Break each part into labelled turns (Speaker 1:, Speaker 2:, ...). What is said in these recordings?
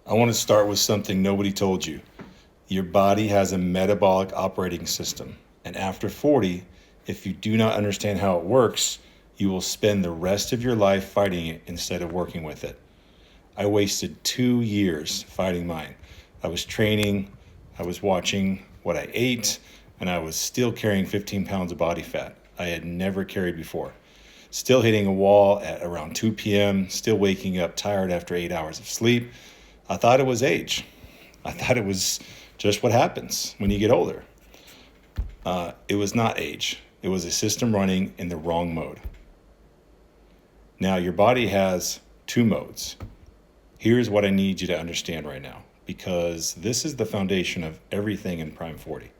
Speaker 1: I want to start with something nobody told you. Your body has a metabolic operating system, and after 40, if you do not understand how it works, you will spend the rest of your life fighting it instead of working with it. I wasted 2 years fighting mine. I was training, I was watching what I ate, and I was still carrying 15 pounds of body fat I had never carried before. Still hitting a wall at around 2 p.m., still waking up tired after 8 hours of sleep. I thought it was age. I thought it was just what happens when you get older. It was not age. It was a system running in the wrong mode. Now, your body has two modes. Here's what I need you to understand right now, because this is the foundation of everything in Prime 40.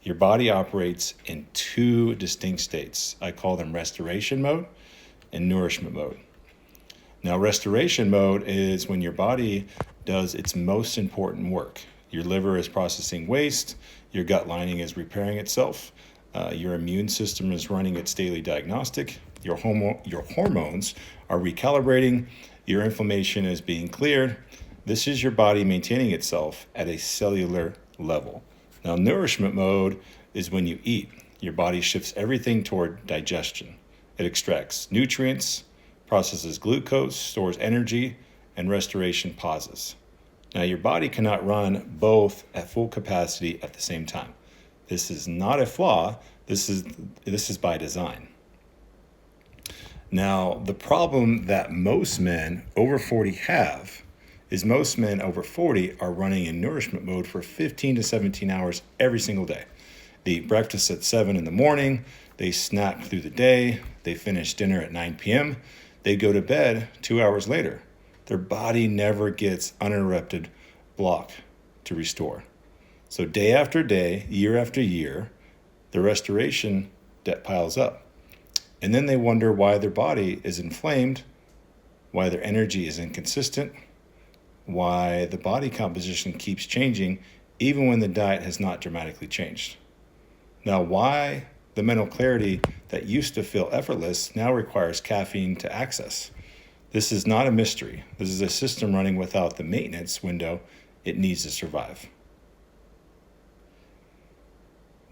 Speaker 1: Your body operates in two distinct states. I call them restoration mode and nourishment mode. Now, restoration mode is when your body does its most important work. Your liver is processing waste, your gut lining is repairing itself, your immune system is running its daily diagnostic, your hormones are recalibrating, your inflammation is being cleared. This is your body maintaining itself at a cellular level. Now, nourishment mode is when you eat. Your body shifts everything toward digestion. It extracts nutrients, processes glucose, stores energy, and restoration pauses. Now, your body cannot run both at full capacity at the same time. This is not a flaw. This is by design. Now, the problem that most men over 40 have is most men over 40 are running in nourishment mode for 15 to 17 hours every single day. They eat breakfast at 7 in the morning, they snack through the day, they finish dinner at 9 p.m., they go to bed 2 hours later. Their body never gets uninterrupted block to restore. So day after day, year after year, the restoration debt piles up. And then they wonder why their body is inflamed, why their energy is inconsistent, why the body composition keeps changing even when the diet has not dramatically changed. Now, why the mental clarity that used to feel effortless now requires caffeine to access. This is not a mystery. This is a system running without the maintenance window it needs to survive.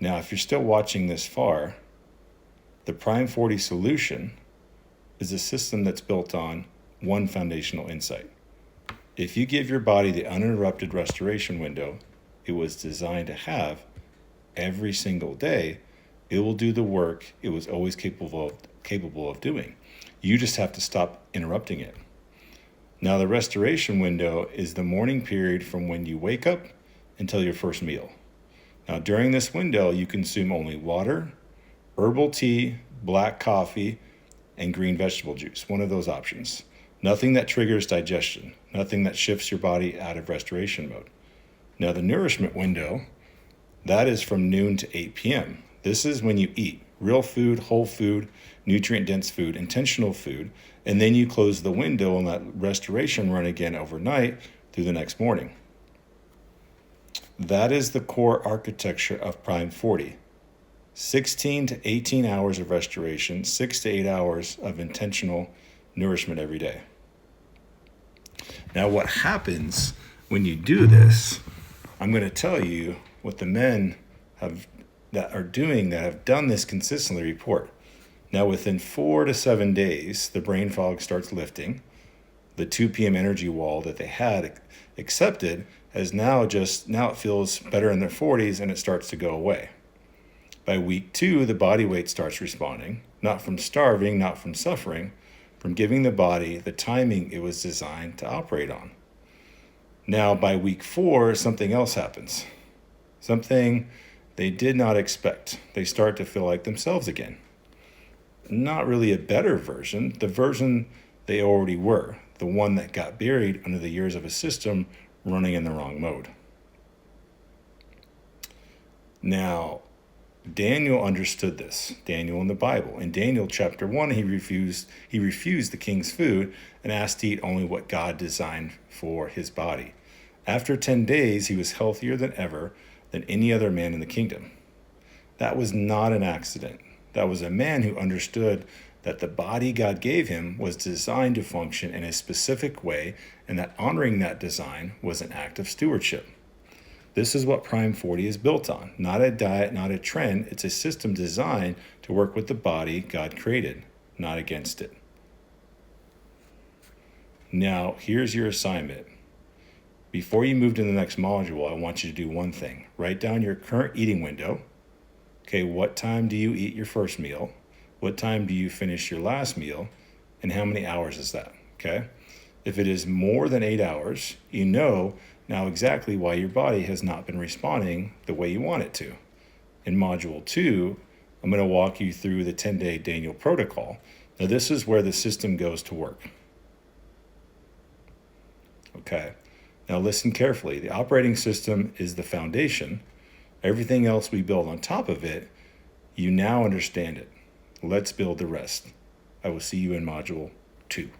Speaker 1: Now, if you're still watching this far, the Prime 40 solution is a system that's built on one foundational insight. If you give your body the uninterrupted restoration window it was designed to have every single day, it will do the work it was always capable of doing. You just have to stop interrupting it. Now, the restoration window is the morning period from when you wake up until your first meal. Now, during this window, you consume only water, herbal tea, black coffee, and green vegetable juice, one of those options. Nothing that triggers digestion, nothing that shifts your body out of restoration mode. Now, the nourishment window, that is from noon to 8 p.m. This is when you eat real food, whole food, nutrient-dense food, intentional food, and then you close the window and let restoration run again overnight through the next morning. That is the core architecture of Prime 40. 16 to 18 hours of restoration, 6 to 8 hours of intentional nourishment every day. Now, what happens when you do this, I'm going to tell you what the men that have done this consistently report. Now, within 4 to 7 days, the brain fog starts lifting. The 2 p.m. energy wall that they had accepted has now it feels better in their 40s and it starts to go away. By week 2, the body weight starts responding, not from starving, not from suffering, from giving the body the timing it was designed to operate on. Now, by week 4, something else happens. Something they did not expect. They start to feel like themselves again. Not really a better version, the version they already were, the one that got buried under the years of a system running in the wrong mode. Now, Daniel understood this. Daniel in the Bible. In Daniel chapter 1, he refused the king's food and asked to eat only what God designed for his body. After 10 days, he was healthier than ever than any other man in the kingdom. That was not an accident. That was a man who understood that the body God gave him was designed to function in a specific way, and that honoring that design was an act of stewardship. This is what Prime 40 is built on. Not a diet, not a trend. It's a system designed to work with the body God created, not against it. Now, here's your assignment. Before you move to the next module, I want you to do one thing. Write down your current eating window. Okay, what time do you eat your first meal? What time do you finish your last meal? And how many hours is that? Okay? If it is more than 8 hours, you know now exactly why your body has not been responding the way you want it to. In Module 2, I'm going to walk you through the 10-day Daniel protocol. Now, this is where the system goes to work. Okay. Now listen carefully. The operating system is the foundation. Everything else we build on top of it, you now understand it. Let's build the rest. I will see you in Module 2.